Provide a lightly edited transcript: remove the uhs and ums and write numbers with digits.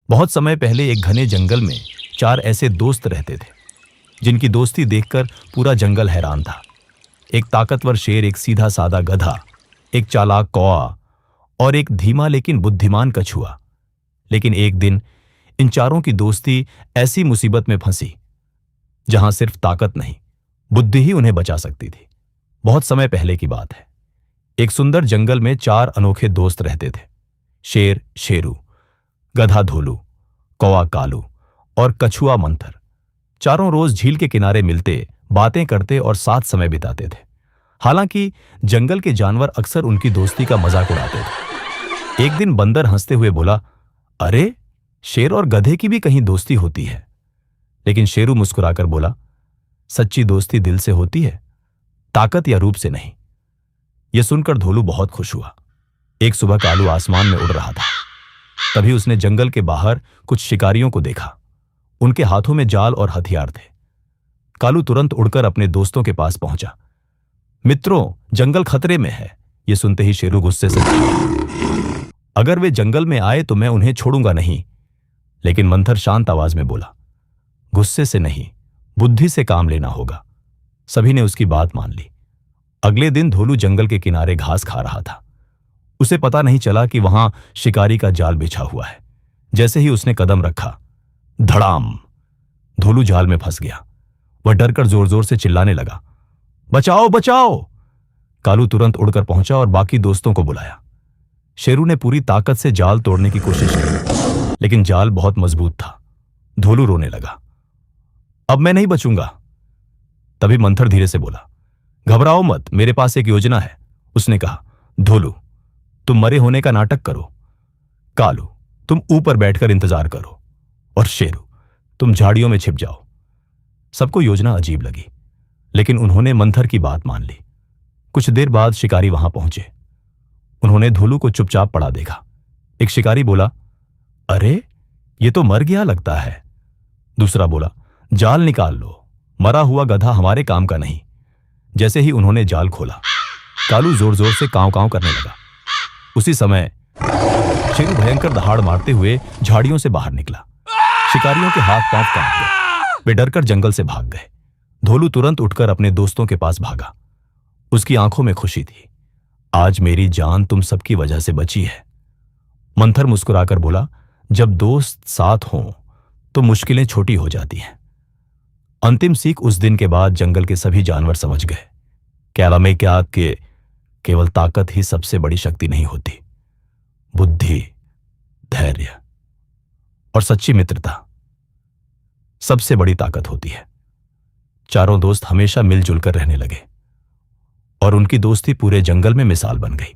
बहुत समय पहले एक घने जंगल में चार ऐसे दोस्त रहते थे जिनकी दोस्ती देखकर पूरा जंगल हैरान था। एक ताकतवर शेर, एक सीधा साधा गधा, एक चालाक कौआ और एक धीमा लेकिन बुद्धिमान कछुआ। लेकिन एक दिन इन चारों की दोस्ती ऐसी मुसीबत में फंसी जहां सिर्फ ताकत नहीं, बुद्धि ही उन्हें बचा सकती थी। बहुत समय पहले की बात है। एक सुंदर जंगल में चार अनोखे दोस्त रहते थे। शेर शेरू, गधा धोलू, कौवा कालू और कछुआ मंथर। चारों रोज झील के किनारे मिलते, बातें करते और साथ समय बिताते थे। हालांकि जंगल के जानवर अक्सर उनकी दोस्ती का मजाक उड़ाते थे। एक दिन बंदर हंसते हुए बोला, अरे, शेर और गधे की भी कहीं दोस्ती होती है। लेकिन शेरू मुस्कुराकर बोला, सच्ची दोस्ती दिल से होती है, ताकत या रूप से नहीं। यह सुनकर धोलू बहुत खुश हुआ। एक सुबह कालू आसमान में उड़ रहा था। तभी उसने जंगल के बाहर कुछ शिकारियों को देखा। उनके हाथों में जाल और हथियार थे। कालू तुरंत उड़कर अपने दोस्तों के पास पहुंचा। मित्रों, जंगल खतरे में है। यह सुनते ही शेरू गुस्से से बोला, अगर वे जंगल में आए तो मैं उन्हें छोड़ूंगा नहीं। लेकिन मंथर शांत आवाज में बोला, गुस्से से नहीं, बुद्धि से काम लेना होगा। सभी ने उसकी बात मान ली। अगले दिन धोलू जंगल के किनारे घास खा रहा था। उसे पता नहीं चला कि वहां शिकारी का जाल बिछा हुआ है। जैसे ही उसने कदम रखा, धड़ाम, धोलू जाल में फंस गया। वह डरकर जोर जोर से चिल्लाने लगा, बचाओ बचाओ। कालू तुरंत उड़कर पहुंचा और बाकी दोस्तों को बुलाया। शेरू ने पूरी ताकत से जाल तोड़ने की कोशिश की, लेकिन जाल बहुत मजबूत था। धोलू रोने लगा, अब मैं नहीं बचूंगा। तभी मंथर धीरे से बोला, घबराओ मत, मेरे पास एक योजना है। उसने कहा, धोलू, तुम मरे होने का नाटक करो। कालू, तुम ऊपर बैठकर इंतजार करो। और शेरू, तुम झाड़ियों में छिप जाओ। सबको योजना अजीब लगी, लेकिन उन्होंने मंथर की बात मान ली। कुछ देर बाद शिकारी वहां पहुंचे। उन्होंने धोलू को चुपचाप पड़ा देखा। एक शिकारी बोला, अरे, ये तो मर गया लगता है। दूसरा बोला, जाल निकाल लो, मरा हुआ गधा हमारे काम का नहीं। जैसे ही उन्होंने जाल खोला, कालू जोर जोर से कांव कांव करने लगा। उसी समय शेरू भयंकर दहाड़ मारते हुए झाड़ियों से बाहर निकला। शिकारियों के हाथ पांव कांप गए। वे डरकर जंगल से भाग गए। धोलू तुरंत उठकर अपने दोस्तों के पास भागा। उसकी आंखों में खुशी थी। आज मेरी जान तुम सबकी वजह से बची है। मंथर मुस्कुराकर बोला, जब दोस्त साथ हों तो मुश्किलें छोटी हो जाती हैं। अंतिम सीख उस दिन के बाद जंगल के सभी जानवर समझ गए, क्या कि केवल ताकत ही सबसे बड़ी शक्ति नहीं होती। बुद्धि, धैर्य और सच्ची मित्रता सबसे बड़ी ताकत होती है। चारों दोस्त हमेशा मिलजुल कर रहने लगे और उनकी दोस्ती पूरे जंगल में मिसाल बन गई।